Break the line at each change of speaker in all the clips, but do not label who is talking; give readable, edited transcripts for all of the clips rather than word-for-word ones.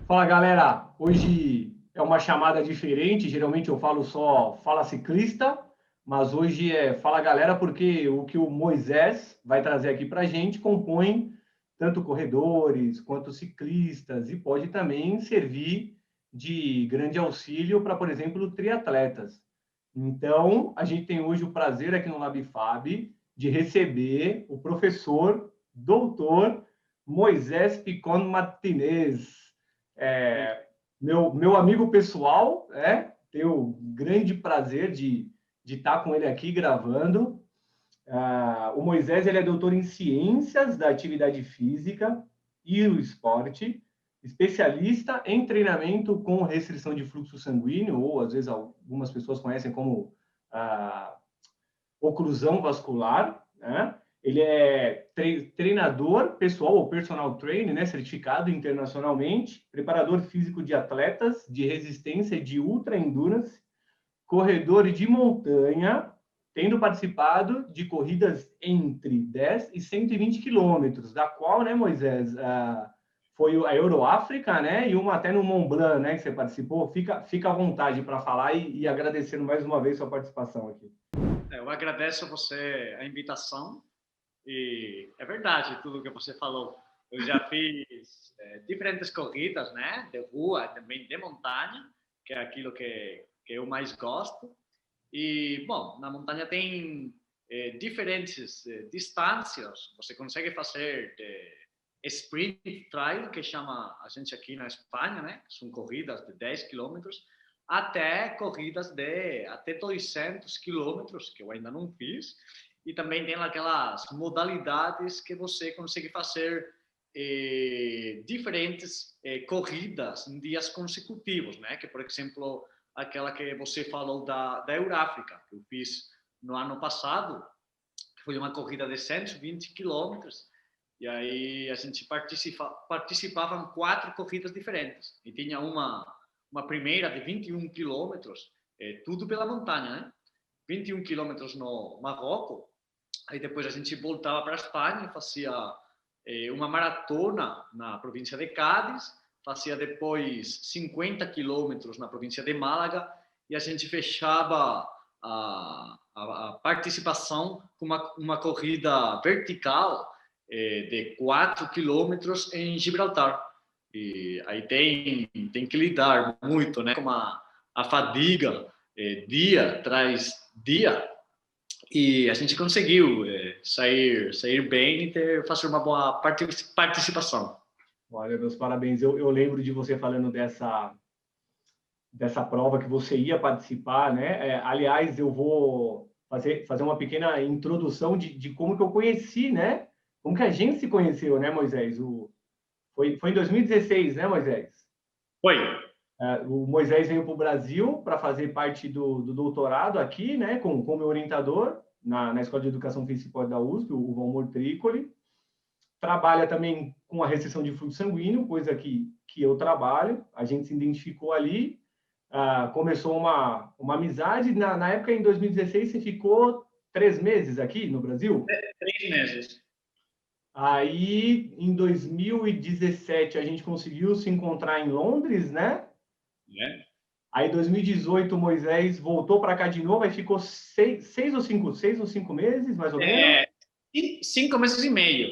Fala, galera. Hoje é uma chamada diferente. Geralmente eu falo só fala ciclista, mas hoje é fala, galera, porque o que o Moisés vai trazer aqui para a gente compõe tanto corredores quanto ciclistas e pode também servir de grande auxílio para, por exemplo, triatletas. Então, a gente tem hoje o prazer aqui no LabFab de receber o professor, doutor Moisés Picon Martinez. Meu amigo pessoal, tenho o grande prazer de estar com ele aqui gravando. O Moisés ele é doutor em Ciências da Atividade Física e o Esporte, especialista em treinamento com restrição de fluxo sanguíneo, ou às vezes algumas pessoas conhecem como ah, oclusão vascular, né? Ele é treinador pessoal ou personal trainer, né, certificado internacionalmente, preparador físico de atletas de resistência e de ultra endurance, corredor de montanha, tendo participado de corridas entre 10 e 120 quilômetros, da qual, né, Moisés, foi a Euroáfrica, né, e uma até no Mont Blanc, né, que você participou. Fica à vontade para falar e agradecendo mais uma vez sua participação aqui.
Eu agradeço a você a invitação e é verdade tudo que você falou. Eu já fiz diferentes corridas, né, de rua, também de montanha, que é aquilo que eu mais gosto. E, bom, na montanha tem diferentes distâncias. Você consegue fazer sprint trail, que chama a gente aqui na Espanha, né? São corridas de 10 quilômetros, até corridas de até 200 quilômetros, que eu ainda não fiz. E também tem aquelas modalidades que você consegue fazer diferentes corridas em dias consecutivos, né? Que, por exemplo, aquela que você falou da Euráfrica, que eu fiz no ano passado, que foi uma corrida de 120 quilômetros, e aí a gente participava em 4 corridas diferentes. E tinha uma primeira de 21 quilômetros, tudo pela montanha, né? 21 quilômetros no Marrocos, aí depois a gente voltava para a Espanha, fazia uma maratona na província de Cádiz, fazia depois 50 quilômetros na província de Málaga e a gente fechava a participação com uma corrida vertical de 4 quilômetros em Gibraltar. E aí tem que lidar muito, né, com a fadiga dia tras dia, e a gente conseguiu sair bem e fazer uma boa participação.
Olha, meus parabéns. Eu lembro de você falando dessa prova que você ia participar, né? Aliás, eu vou fazer uma pequena introdução de como que eu conheci, né? Como que a gente se conheceu, né, Moisés? Foi em 2016, né, Moisés?
Foi.
O Moisés veio para o Brasil para fazer parte do doutorado aqui, né, com o meu orientador na Escola de Educação Física da USP, o Valmor Tricoli. Trabalha também com a restrição de fluxo sanguíneo, coisa que eu trabalho. A gente se identificou ali, começou uma amizade. Na época, em 2016, você ficou 3 meses aqui no Brasil?
3 meses.
Aí, em 2017, a gente conseguiu se encontrar em Londres, né?
É.
Aí, em 2018, o Moisés voltou para cá de novo, aí ficou 6 ou 5 meses, mais ou menos.
5 meses e meio.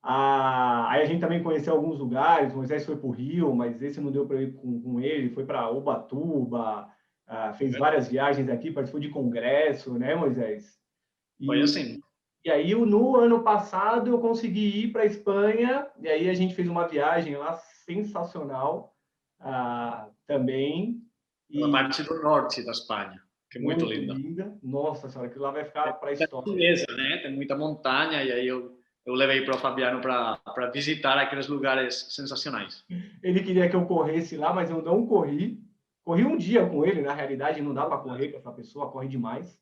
Aí a gente também conheceu alguns lugares. O Moisés foi para o Rio, mas esse não deu para ir com ele. Foi para Ubatuba, fez várias viagens aqui, participou de congresso, né, Moisés?
Foi assim.
E aí, no ano passado, eu consegui ir para a Espanha, e aí a gente fez uma viagem lá sensacional também.
Pela parte do norte da Espanha, que é muito
Muito
linda.
linda. Nossa senhora, aquilo lá vai ficar para a história.
Beleza, né? Tem muita montanha, e aí eu levei para o Fabiano para visitar aqueles lugares sensacionais.
Ele queria que eu corresse lá, mas eu não corri. Corri um dia com ele, na realidade, não dá para correr com essa pessoa, corre demais.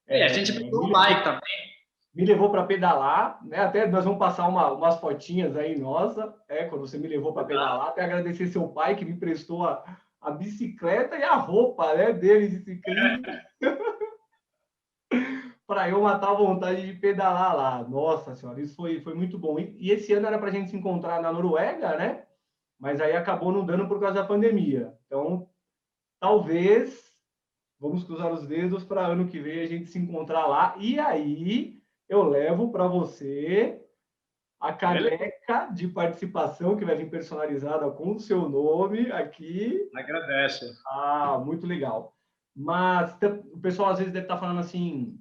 A gente pegou o bike também.
Me levou para pedalar, né? Até nós vamos passar umas fotinhas aí, nossa, quando você me levou para pedalar, até agradecer seu pai que me prestou a bicicleta e a roupa, né, dele de ciclismo, para eu matar a vontade de pedalar lá. Nossa senhora, isso foi muito bom. E esse ano era para a gente se encontrar na Noruega, né? mas aí acabou não dando por causa da pandemia. Então, talvez, vamos cruzar os dedos para ano que vem a gente se encontrar lá. E aí eu levo para você a
Beleza?
caneca de participação que vai vir personalizada com o seu nome aqui.
Agradeço.
Ah, muito legal. Mas o pessoal às vezes deve estar falando assim,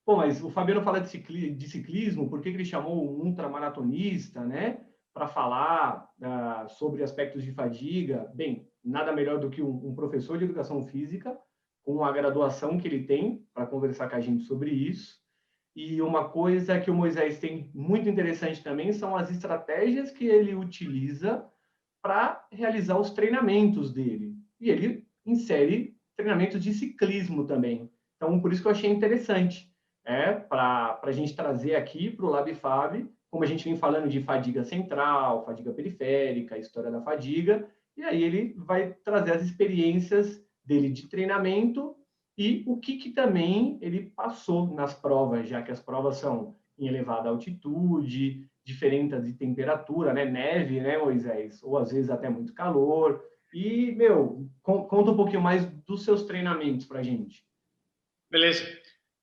pô, mas o Fabiano fala de ciclismo, por que que ele chamou um ultramaratonista, né? Para falar sobre aspectos de fadiga? Bem, nada melhor do que um professor de educação física, com a graduação que ele tem, para conversar com a gente sobre isso. E uma coisa que o Moisés tem muito interessante também são as estratégias que ele utiliza para realizar os treinamentos dele. E ele insere treinamentos de ciclismo também. Então, por isso que eu achei interessante, para a gente trazer aqui para o LabFab, como a gente vem falando de fadiga central, fadiga periférica, história da fadiga, e aí ele vai trazer as experiências dele de treinamento e o que também ele passou nas provas, já que as provas são em elevada altitude, diferentes de temperatura, né? Neve, né, Moisés? Ou às vezes até muito calor. E, meu, conta um pouquinho mais dos seus treinamentos para a gente.
Beleza.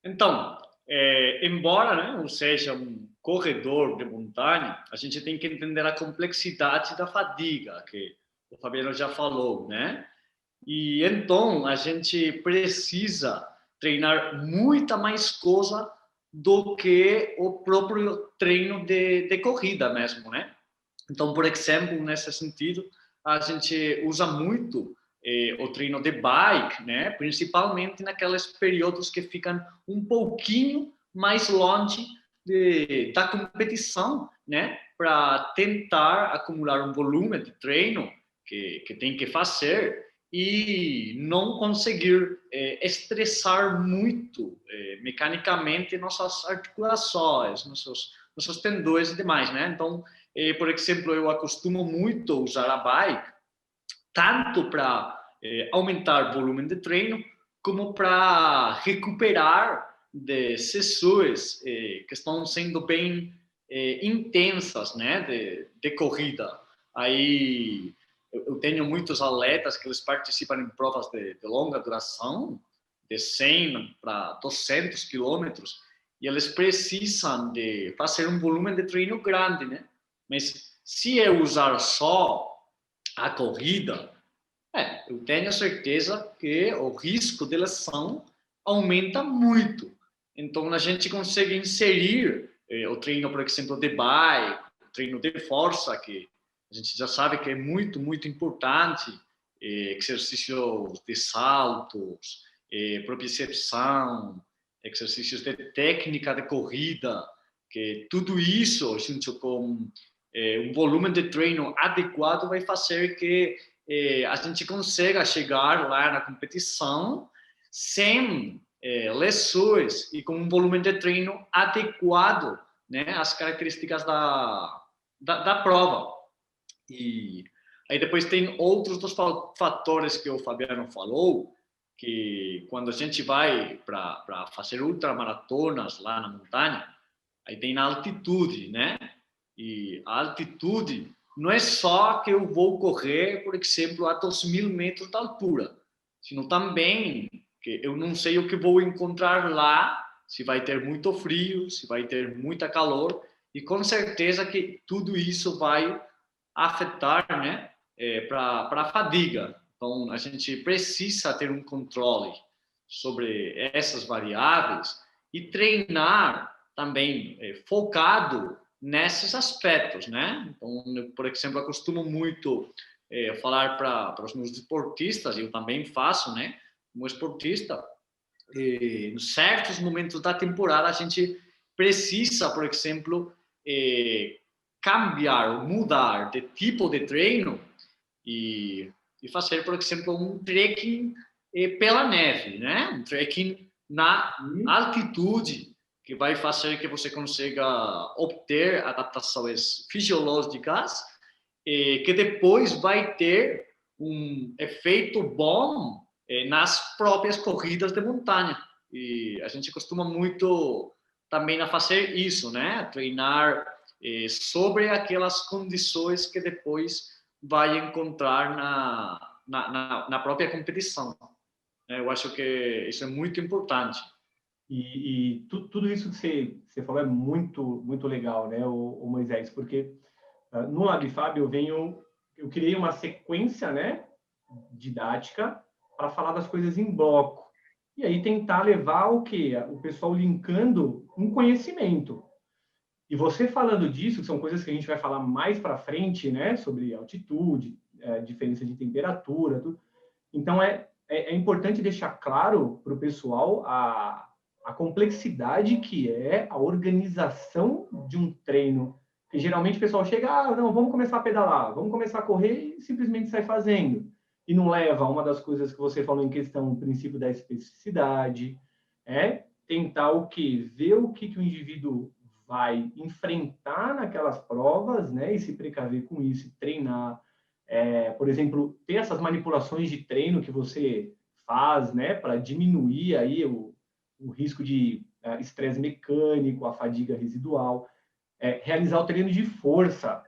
Então, embora, né, não seja um corredor de montanha, a gente tem que entender a complexidade da fadiga, que o Fabiano já falou, né? E então a gente precisa treinar muita mais coisa do que o próprio treino de corrida mesmo, né? Então, por exemplo, nesse sentido, a gente usa muito o treino de bike, né? Principalmente naqueles períodos que ficam um pouquinho mais longe da competição, né? Para tentar acumular um volume de treino que tem que fazer e não conseguir estressar muito mecanicamente nossas articulações, nossos tendões e demais, né? Então, por exemplo, eu acostumo muito usar a bike, tanto para aumentar o volume de treino, como para recuperar de sessões que estão sendo bem intensas, né, de corrida. Aí eu tenho muitos atletas que eles participam em provas de longa duração, de 100 para 200 quilômetros, e eles precisam de fazer um volume de treino grande, né? Mas se eu usar só a corrida, eu tenho certeza que o risco de lesão aumenta muito. Então, a gente consegue inserir o treino, por exemplo, de bike, o treino de força, que a gente já sabe que é muito, muito importante, exercícios de saltos, propiocepção, exercícios de técnica de corrida, que tudo isso, junto com um volume de treino adequado, vai fazer que a gente consiga chegar lá na competição sem lesões e com um volume de treino adequado, né, às características da prova. E aí depois tem outros dos fatores que o Fabiano falou, que quando a gente vai para fazer ultramaratonas lá na montanha, aí tem a altitude, né? E a altitude não é só que eu vou correr, por exemplo, a 2.000 metros de altura, sino também que eu não sei o que vou encontrar lá, se vai ter muito frio, se vai ter muita calor, e com certeza que tudo isso vai afetar, né, para a fadiga. Então, a gente precisa ter um controle sobre essas variáveis e treinar também focado nesses aspectos, né? Então, eu, por exemplo, eu costumo muito falar para os meus esportistas, eu também faço, né? Como esportista, em certos momentos da temporada a gente precisa, por exemplo, cambiar, mudar de tipo de treino e fazer, por exemplo, um trekking pela neve, né? Um trekking na altitude, que vai fazer que você consiga obter adaptações fisiológicas que depois vai ter um efeito bom nas próprias corridas de montanha. E a gente costuma muito também a fazer isso, né? Treinar sobre aquelas condições que depois vai encontrar na própria competição. Eu acho que isso é muito importante.
Tudo isso que você falou é muito legal, né, o Moisés, porque no LabFab eu criei uma sequência, né, didática para falar das coisas em bloco. E aí tentar levar o quê? O pessoal linkando um conhecimento. E você falando disso, que são coisas que a gente vai falar mais para frente, né, sobre altitude, diferença de temperatura, tudo. Então é importante deixar claro para o pessoal a complexidade que é a organização de um treino. Porque geralmente o pessoal chega, não, vamos começar a pedalar, vamos começar a correr e simplesmente sai fazendo. E não leva a uma das coisas que você falou em questão, o princípio da especificidade, tentar o quê? Ver o que o indivíduo vai enfrentar naquelas provas, né? E se precaver com isso, treinar. Por exemplo, ter essas manipulações de treino que você faz, né? Para diminuir aí o risco de estresse mecânico, a fadiga residual. Realizar o treino de força.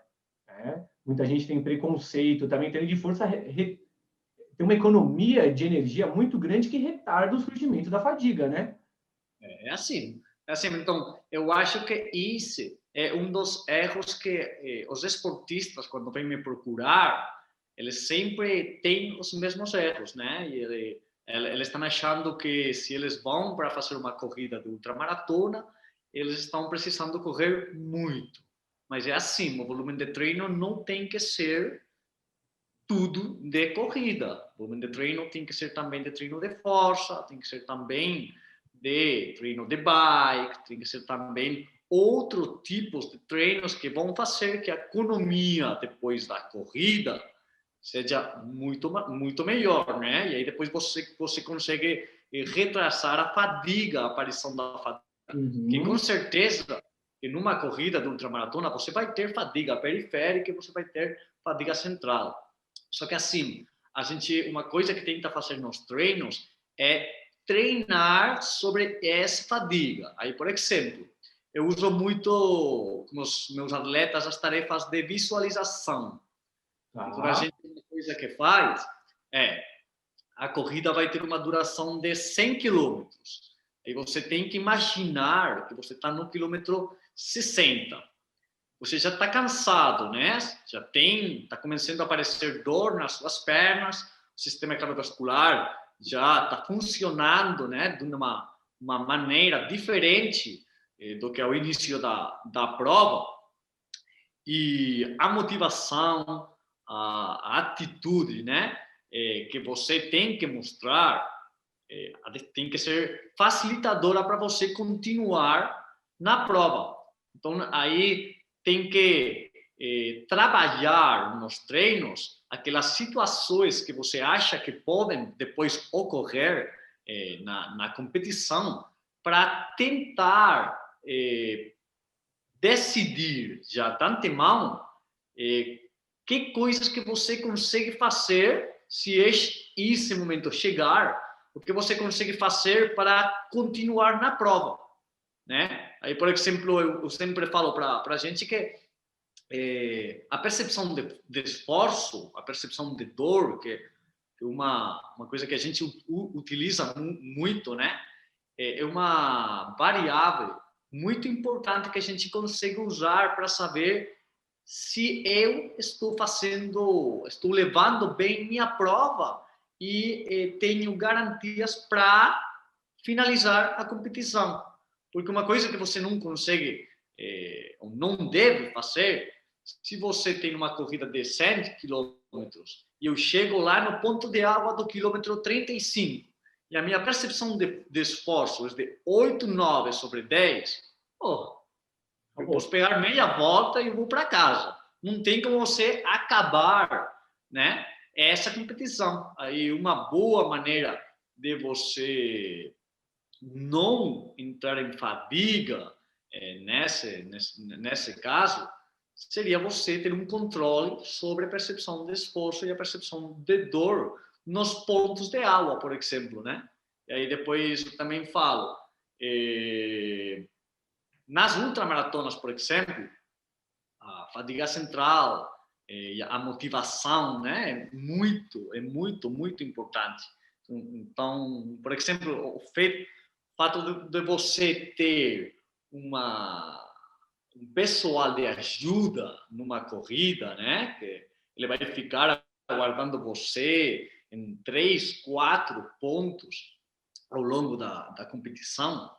Né? Muita gente tem preconceito. Também treino de força tem uma economia de energia muito grande que retarda o surgimento da fadiga, né?
É assim. Então, eu acho que isso é um dos erros que os esportistas, quando vêm me procurar, eles sempre têm os mesmos erros, né? E eles estão achando que se eles vão para fazer uma corrida de ultramaratona, eles estão precisando correr muito. Mas é assim, o volume de treino não tem que ser tudo de corrida. O volume de treino tem que ser também de treino de força, tem que ser também de treino de bike, tem que ser também outros tipos de treinos que vão fazer que a economia depois da corrida seja muito melhor, né? E aí depois você consegue retrasar a fadiga, a aparição da fadiga. Que com certeza, que numa corrida de ultramaratona, você vai ter fadiga periférica e você vai ter fadiga central. Só que assim, uma coisa que tenta fazer nos treinos é treinar sobre essa fadiga. Aí, por exemplo, eu uso muito com os meus atletas as tarefas de visualização. Então, a gente, uma coisa que faz a corrida vai ter uma duração de 100 quilômetros. Aí você tem que imaginar que você está no quilômetro 60. Você já está cansado, né? Está começando a aparecer dor nas suas pernas, o sistema cardiovascular já está funcionando, né? De uma maneira diferente do que ao início da prova. E a motivação, a atitude, né? Que você tem que mostrar tem que ser facilitadora para você continuar na prova. Então, aí tem que trabalhar nos treinos aquelas situações que você acha que podem depois ocorrer na competição para tentar decidir já de antemão que coisas que você consegue fazer se esse momento chegar, o que você consegue fazer para continuar na prova, né? Aí, por exemplo, eu sempre falo para a gente que a percepção de esforço, a percepção de dor, que é uma coisa que a gente utiliza muito, né? É uma variável muito importante que a gente consegue usar para saber se eu estou levando bem minha prova e tenho garantias para finalizar a competição. Porque uma coisa que você não consegue ou não deve fazer, se você tem uma corrida de 100 quilômetros e eu chego lá no ponto de água do quilômetro 35 e a minha percepção de esforço é de 8, 9 sobre 10, eu posso pegar meia volta e vou para casa. Não tem como você acabar, né, essa competição. Aí uma boa maneira de você não entrar em fadiga nesse caso seria você ter um controle sobre a percepção de esforço e a percepção de dor nos pontos de água, por exemplo, né? E aí depois eu também falo nas ultramaratonas, por exemplo, a fadiga central, a motivação, né? É muito importante. Então, por exemplo, o fato de você ter um pessoal de ajuda numa corrida, né? Que ele vai ficar aguardando você em 3, 4 pontos ao longo da competição.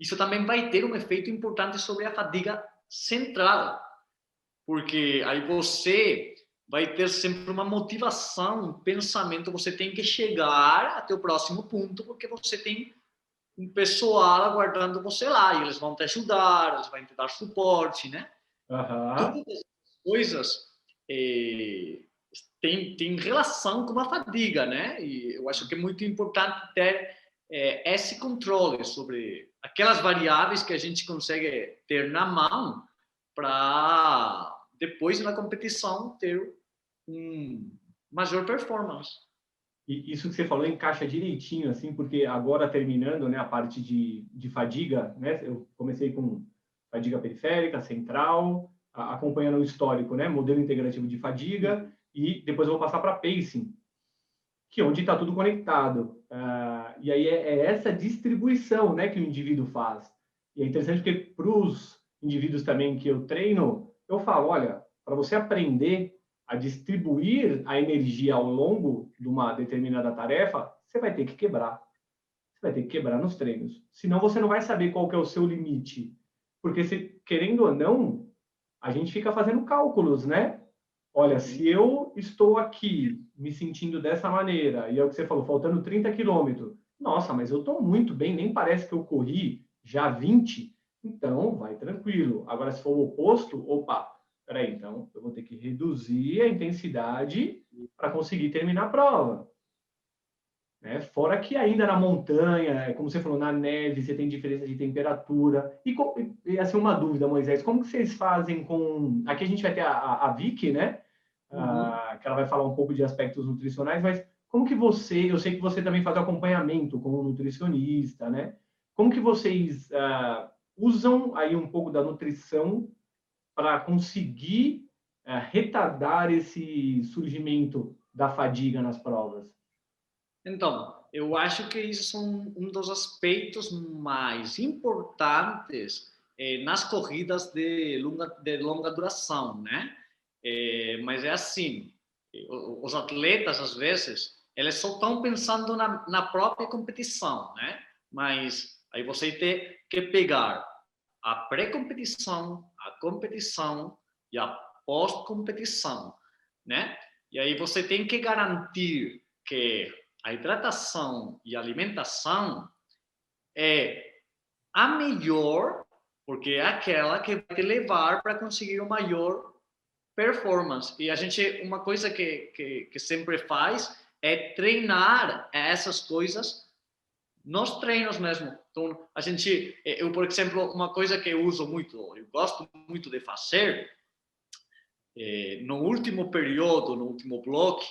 Isso também vai ter um efeito importante sobre a fadiga central, porque aí você vai ter sempre uma motivação, um pensamento, você tem que chegar até o próximo ponto, porque você tem um pessoal aguardando você lá, e eles vão te ajudar, eles vão te dar suporte, né? Todas as coisas têm relação com a fadiga, né? E eu acho que é muito importante ter esse controle sobre aquelas variáveis que a gente consegue ter na mão para depois na competição ter maior performance.
E isso que você falou encaixa direitinho, assim, porque agora terminando, né, a parte de fadiga, né, eu comecei com fadiga periférica, central, acompanhando o histórico, né, modelo integrativo de fadiga, e depois eu vou passar para pacing, que é onde está tudo conectado. E aí é essa distribuição, né, que o indivíduo faz. E é interessante porque para os indivíduos também que eu treino, eu falo, olha, para você aprender a distribuir a energia ao longo de uma determinada tarefa, você vai ter que quebrar. Você vai ter que quebrar nos treinos. Senão você não vai saber qual que é o seu limite. Porque, querendo ou não, a gente fica fazendo cálculos, né? Olha, se eu estou aqui me sentindo dessa maneira, e é o que você falou, faltando 30 quilômetros, nossa, mas eu estou muito bem, nem parece que eu corri já 20, então vai tranquilo. Agora, se for o oposto, opa, peraí, então eu vou ter que reduzir a intensidade para conseguir terminar a prova. Né? Fora que ainda na montanha, como você falou, na neve, você tem diferença de temperatura. E assim, uma dúvida, Moisés, como que vocês fazem com... Aqui a gente vai ter a Vicky, né? Que ela vai falar um pouco de aspectos nutricionais, mas como que você... Eu sei que você também faz acompanhamento como nutricionista, né? Como que vocês usam aí um pouco da nutrição para conseguir retardar esse surgimento da fadiga nas provas?
Então, eu acho que isso são um dos aspectos mais importantes nas corridas de longa duração, né? Mas é assim, os atletas, às vezes, eles só estão pensando na própria competição, né? Mas aí você tem que pegar a pré-competição, a competição e a pós-competição, né? E aí você tem que garantir que a hidratação e a alimentação é a melhor, porque é aquela que vai te levar para conseguir o maior performance. E a gente, uma coisa que sempre faz é treinar essas coisas nos treinos mesmo. Então, a gente, eu, por exemplo, uma coisa que eu uso muito, eu gosto muito de fazer, no último período, no último bloco,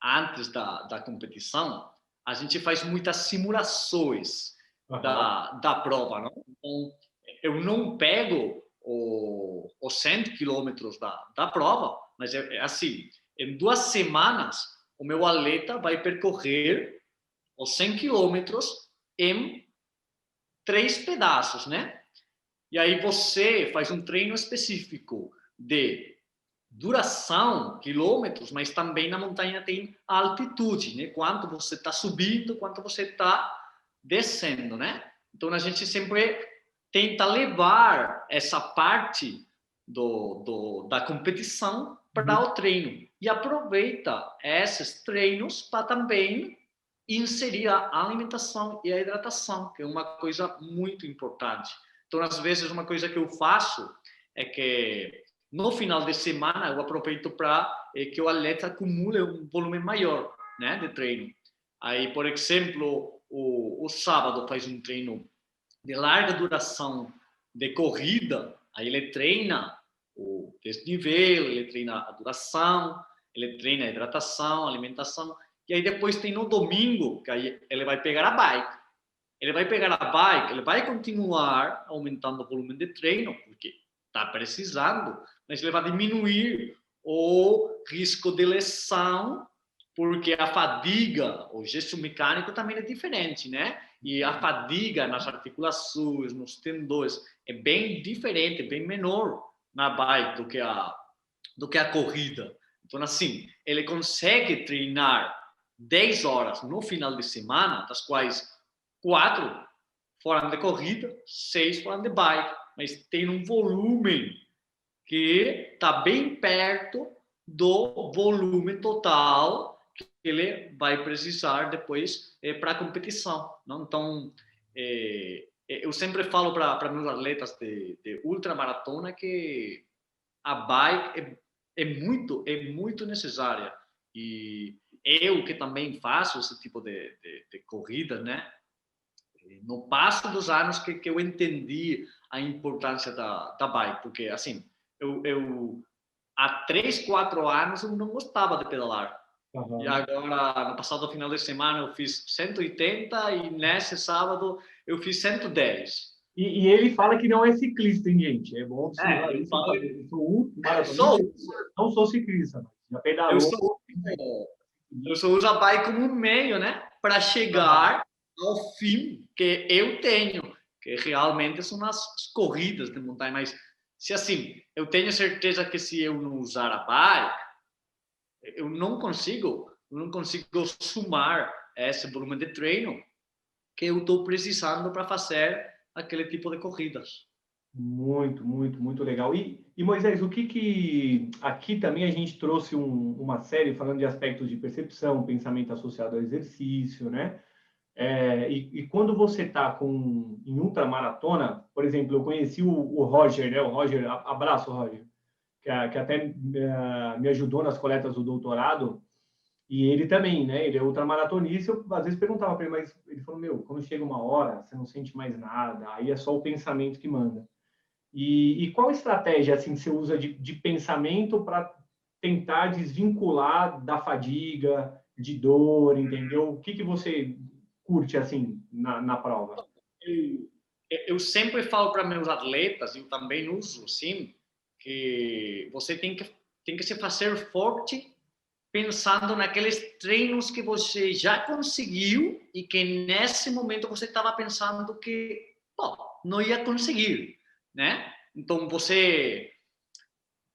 antes da competição, a gente faz muitas simulações da prova. Não? Então, eu não pego os 100 quilômetros da prova, mas é assim, em 2 semanas, o meu atleta vai percorrer os 100 quilômetros em 3 pedaços, né? E aí você faz um treino específico de duração, quilômetros, mas também na montanha tem a altitude, né? Quanto você está subindo, quanto você está descendo, né? Então a gente sempre tenta levar essa parte da competição para o treino e aproveita esses treinos para também inserir a alimentação e a hidratação, que é uma coisa muito importante. Então, às vezes, uma coisa que eu faço é que no final de semana eu aproveito para que o atleta acumule um volume maior, né, de treino. Aí, por exemplo, o sábado faz um treino de larga duração de corrida, aí ele treina o desnível, ele treina a duração, ele treina a hidratação, a alimentação, e aí depois tem no domingo, que aí ele vai pegar a bike. Ele vai pegar a bike, ele vai continuar aumentando o volume de treino, porque está precisando, mas ele vai diminuir o risco de lesão, porque a fadiga, o gesto mecânico também é diferente, né? E a fadiga nas articulações, nos tendões, é bem diferente, bem menor na bike do que a corrida. Então, assim, ele consegue treinar 10 horas no final de semana, das quais 4 foram de corrida, 6 foram de bike, mas tem um volume que está bem perto do volume total que ele vai precisar depois para a competição. Não? Então, eu sempre falo para meus atletas de ultramaratona que a bike é muito necessária. E eu que também faço esse tipo de corrida, né? No passo dos anos que eu entendi a importância da bike, porque assim, eu há 3, 4 anos eu não gostava de pedalar.
Uhum.
E agora, no passado final de semana, eu fiz 180 e nesse sábado eu fiz 110.
E ele fala que não é ciclista, hein, gente? É bom observar isso. Eu sou maratonista, não sou ciclista, mas já pedalou.
Eu só uso a bike como um meio, né? Para chegar ao fim que eu tenho, que realmente são as corridas de montanha. Mas, se assim, eu tenho certeza que se eu não usar a bike, eu não consigo sumar esse volume de treino que eu estou precisando para fazer aquele tipo de corridas.
Muito, muito, muito legal. E Moisés, o que aqui também a gente trouxe uma série falando de aspectos de percepção, pensamento associado ao exercício, né? E quando você está em ultramaratona, por exemplo, eu conheci o Roger, né? O Roger, abraço, Roger, que até me ajudou nas coletas do doutorado. E ele também, né? Ele é ultramaratonista. Eu às vezes perguntava para ele, mas ele falou: Meu, quando chega uma hora, você não sente mais nada, aí é só o pensamento que manda. E qual estratégia assim você usa de pensamento para tentar desvincular da fadiga, de dor, entendeu? O que você curte assim na prova?
Eu sempre falo para meus atletas, eu também uso, sim, que você tem que se fazer forte pensando naqueles treinos que você já conseguiu e que nesse momento você estava pensando que não ia conseguir, né? Então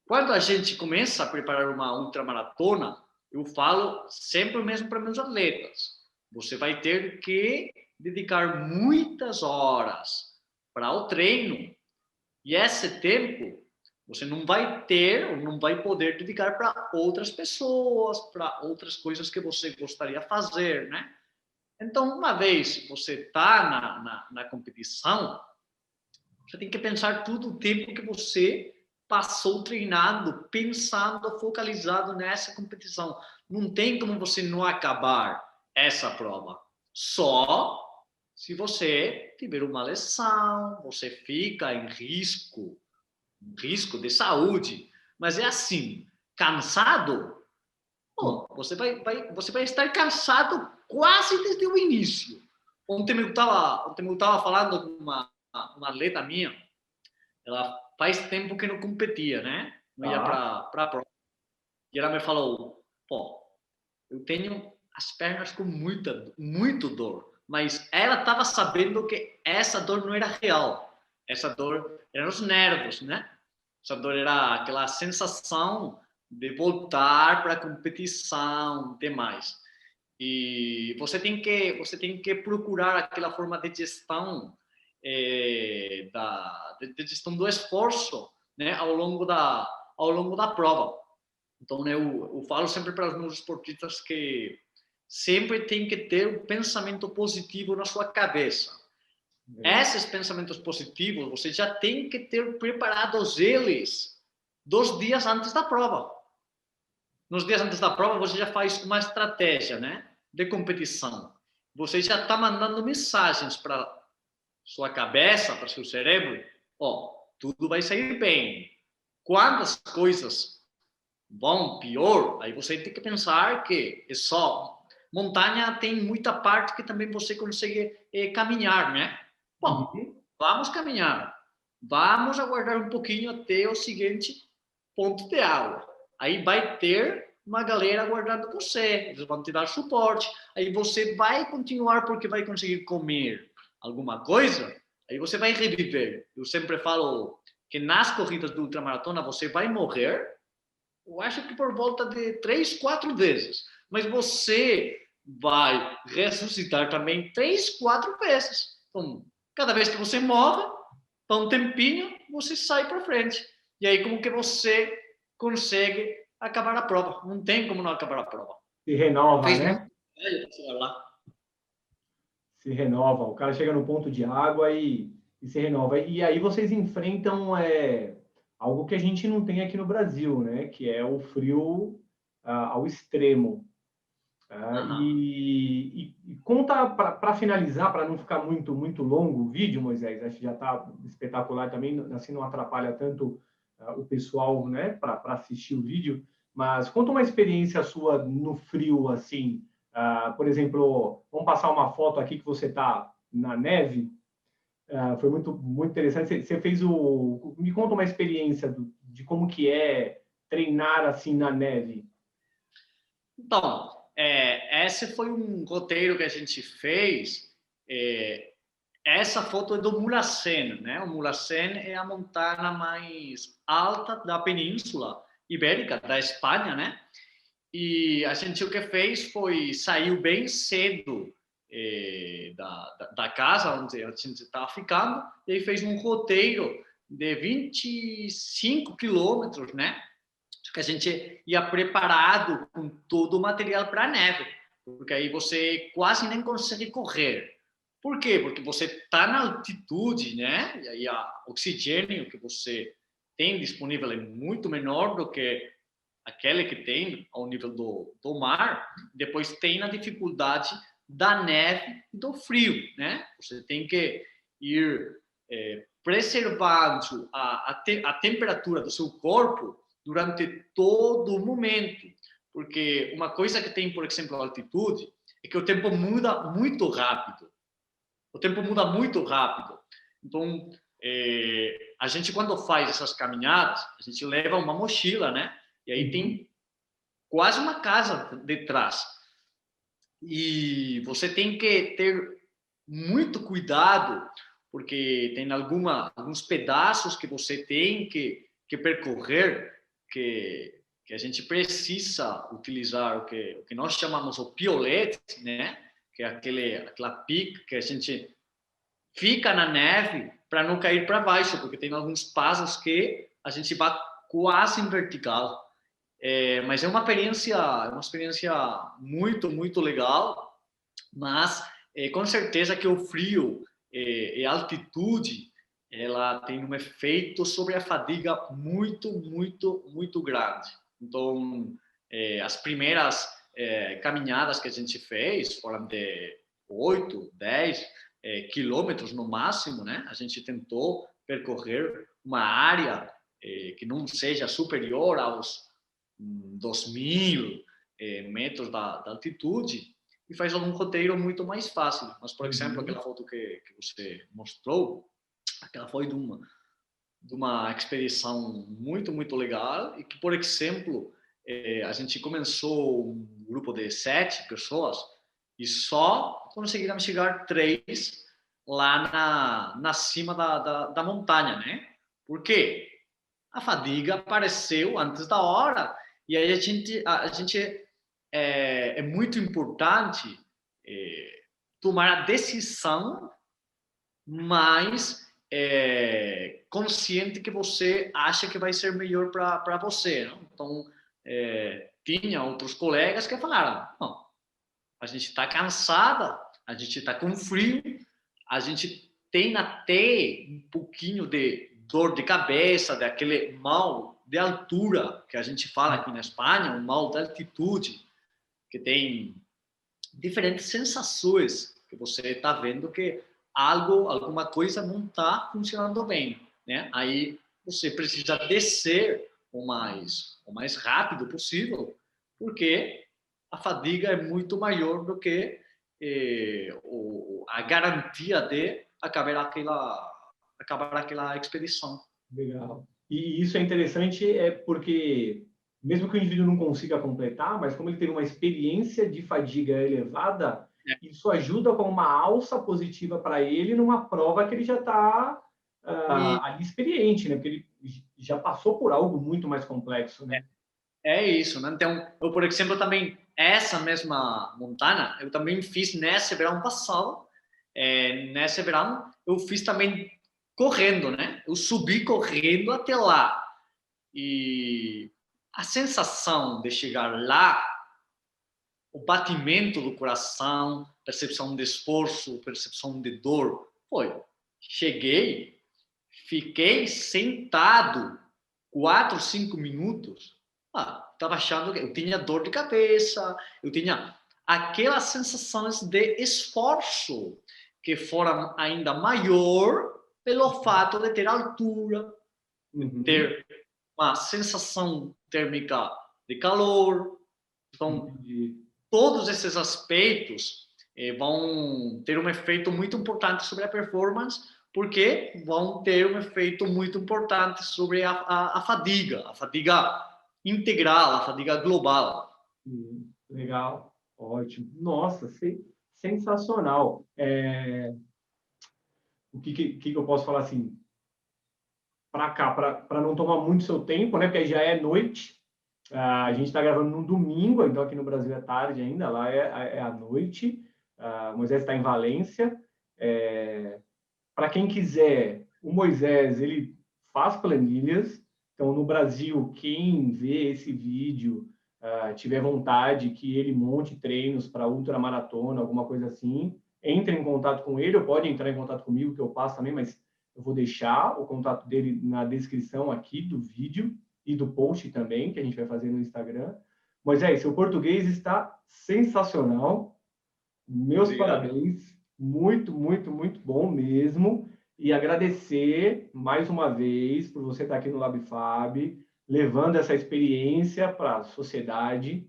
quando a gente começa a preparar uma ultramaratona, eu falo sempre mesmo para meus atletas, você vai ter que dedicar muitas horas para o treino e esse tempo você não vai ter ou não vai poder dedicar para outras pessoas, para outras coisas que você gostaria de fazer, né? Então, uma vez você está na competição, você tem que pensar todo o tempo que você passou treinando, pensando, focalizado nessa competição. Não tem como você não acabar essa prova. Só se você tiver uma lesão, você fica em risco de saúde. Mas é assim, cansado, você vai estar cansado quase desde o início. Ontem eu estava falando com uma atleta minha, ela faz tempo que não competia, né? Não ia para a prova. E ela me falou, eu tenho as pernas com muito dor. Mas ela estava sabendo que essa dor não era real. Essa dor era nos nervos, né? Essa dor era aquela sensação de voltar para a competição, demais. E você tem que procurar aquela forma de gestão de gestão do esforço, né, ao longo da prova. Então eu falo sempre para os meus esportistas que sempre tem que ter um pensamento positivo na sua cabeça. Esses pensamentos positivos você já tem que ter preparados eles 2 dias antes da prova. Nos dias antes da prova, você já faz uma estratégia, né, de competição. Você já está mandando mensagens para sua cabeça, para seu cérebro, tudo vai sair bem. Quando as coisas vão pior, aí você tem que pensar que é só montanha, tem muita parte que também você consegue caminhar, né? Vamos caminhar. vamos aguardar um pouquinho até o seguinte ponto de água. Aí vai ter uma galera aguardando você, eles vão te dar suporte, aí você vai continuar porque vai conseguir comer alguma coisa, aí você vai reviver. Eu sempre falo que nas corridas de ultramaratona você vai morrer, eu acho que por volta de 3, 4 vezes, mas você vai ressuscitar também 3, 4 vezes. Então, cada vez que você morre, para um tempinho, você sai para frente. E aí, como que você consegue acabar a prova? Não tem como não acabar a prova.
Se renova,
Fez
né?
muito velho para chegar lá.
Se renova. O cara chega no ponto de água e se renova. E aí vocês enfrentam algo que a gente não tem aqui no Brasil, né? Que é o frio ao extremo. E conta, para finalizar, para não ficar muito longo o vídeo, Moisés, acho que já está espetacular também, assim não atrapalha tanto o pessoal, né, para assistir o vídeo, mas conta uma experiência sua no frio, assim, por exemplo, vamos passar uma foto aqui que você está na neve, foi muito interessante, você fez me conta uma experiência de como que é treinar assim na neve.
Então, esse foi um roteiro que a gente fez. Essa foto é do Mulhacén, né? O Mulhacén é a montanha mais alta da Península Ibérica, da Espanha, né? E a gente o que fez foi saiu bem cedo da casa onde a gente estava ficando e aí fez um roteiro de 25 quilômetros, né? Que a gente ia preparado com todo o material para a neve, porque aí você quase nem consegue correr. Por quê? Porque você está na altitude, né? E aí o oxigênio que você tem disponível é muito menor do que aquele que tem ao nível do mar. Depois tem a dificuldade da neve e do frio, né? Você tem que ir preservando a temperatura do seu corpo durante todo o momento, porque uma coisa que tem, por exemplo, a altitude, é que o tempo muda muito rápido. O tempo muda muito rápido. Então, a gente, quando faz essas caminhadas, a gente leva uma mochila, né? E aí tem quase uma casa detrás. E você tem que ter muito cuidado, porque tem alguns pedaços que você tem que percorrer, que a gente precisa utilizar o que nós chamamos o piolete, né? Que é aquela pica que a gente fica na neve para não cair para baixo, porque tem alguns passos que a gente vai quase em vertical. Mas é uma experiência muito legal, mas com certeza que o frio e a altitude ela tem um efeito sobre a fadiga muito grande. Então, as primeiras caminhadas que a gente fez foram de 8, 10 quilômetros no máximo, né? A gente tentou percorrer uma área que não seja superior aos 2.000 metros da altitude e faz algum roteiro muito mais fácil. Mas, por exemplo, aquela foto que você mostrou, aquela foi de uma expedição muito legal e que, por exemplo, a gente começou um grupo de 7 pessoas e só conseguiram chegar 3 lá na cima da montanha, né? Por quê? A fadiga apareceu antes da hora e aí a gente é muito importante tomar a decisão mais consciente que você acha que vai ser melhor para você. Não? Então, tinha outros colegas que falaram, não, a gente está cansada, a gente está com frio, a gente tem até um pouquinho de dor de cabeça, daquele mal de altura que a gente fala aqui na Espanha, um mal de altitude, que tem diferentes sensações que você está vendo que alguma coisa não está funcionando bem, né? Aí você precisa descer o mais rápido possível, porque a fadiga é muito maior do que a garantia de acabar acabar aquela expedição.
Legal. E isso é interessante porque, mesmo que o indivíduo não consiga completar, mas como ele teve uma experiência de fadiga elevada, isso ajuda como uma alça positiva para ele numa prova que ele já está ali experiente, né? Porque ele já passou por algo muito mais complexo, né?
É isso, né? Então, eu, por exemplo, também, essa mesma montanha, eu também fiz nesse verão passado. Nesse verão, eu fiz também correndo, né? Eu subi correndo até lá. E a sensação de chegar lá, o batimento do coração, percepção de esforço, percepção de dor, foi. Cheguei, fiquei sentado 4, 5 minutos. Estava achando que eu tinha dor de cabeça, eu tinha aquelas sensações de esforço que foram ainda maior pelo fato de ter altura, ter uma sensação térmica de calor. Então, todos esses aspectos vão ter um efeito muito importante sobre a performance, porque vão ter um efeito muito importante sobre a fadiga integral, a fadiga global.
Legal, ótimo. Nossa, sensacional. O que eu posso falar assim? Para cá, para não tomar muito seu tempo, né? Porque já é noite. A gente está gravando no domingo, então aqui no Brasil é tarde ainda, lá é à noite. Moisés está em Valência. Para quem quiser, o Moisés ele faz planilhas. Então, no Brasil, quem vê esse vídeo tiver vontade que ele monte treinos para ultramaratona, alguma coisa assim, entre em contato com ele, ou pode entrar em contato comigo, que eu passo também, mas eu vou deixar o contato dele na descrição aqui do vídeo e do post também, que a gente vai fazer no Instagram. Moisés, seu português está sensacional. Meus parabéns. Muito, muito, muito bom mesmo. E agradecer mais uma vez por você estar aqui no LabFab, levando essa experiência para a sociedade.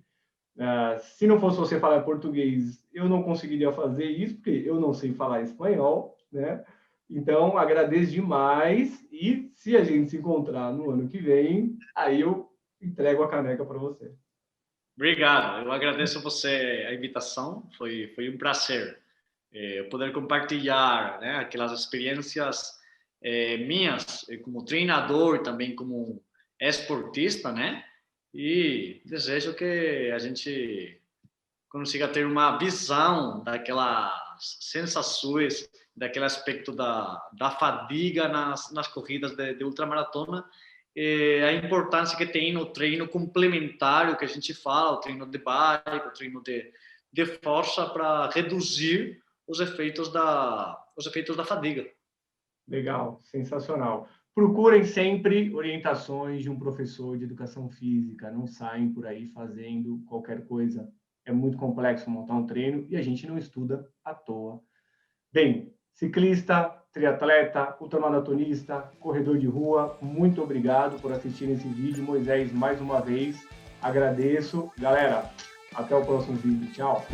Se não fosse você falar português, eu não conseguiria fazer isso, porque eu não sei falar espanhol, né? Então, agradeço demais. E se a gente se encontrar no ano que vem, aí eu entrego a caneca para você.
Obrigado. Eu agradeço a você a invitação. Foi um prazer poder compartilhar, né, aquelas experiências minhas como treinador, também como esportista, né? E desejo que a gente consiga ter uma visão daquelas sensações, daquele aspecto da fadiga nas corridas de ultramaratona, a importância que tem no treino complementar, que a gente fala, o treino de bike, o treino de força, para reduzir os efeitos da fadiga.
Legal, sensacional. Procurem sempre orientações de um professor de educação física, não saem por aí fazendo qualquer coisa. É muito complexo montar um treino e a gente não estuda à toa. Bem, ciclista, triatleta, ultramaratonista, corredor de rua, muito obrigado por assistir esse vídeo. Moisés, mais uma vez, agradeço. Galera, até o próximo vídeo. Tchau.